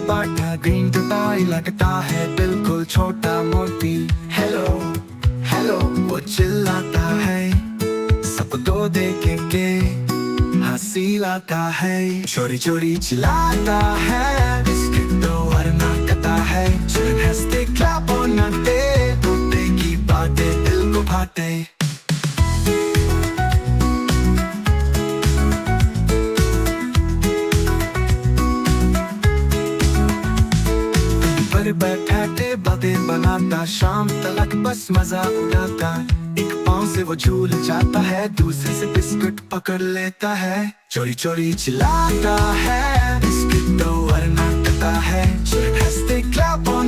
बाटा green टुटाई लगता है बिल्कुल छोटा मोती। हेलो हेलो वो चिल्लाता है, सबको देखेंगे हंसी लाता है। चोरी चोरी चिल्लाता है, बिस्किट दो वरना कता है। चिल्ड्रन हंसते क्लैप और नाचते, तोते की बातें दिल को भाते। पर बैठाते बातें बनाता, शाम तलक बस मजा उड़ाता। एक पाँव से वो झूल जाता है, दूसरे से बिस्कुट पकड़ लेता है। चोरी चोरी चिल्लाता है, बिस्किट दो वरना कता है। हंसते क्लैप और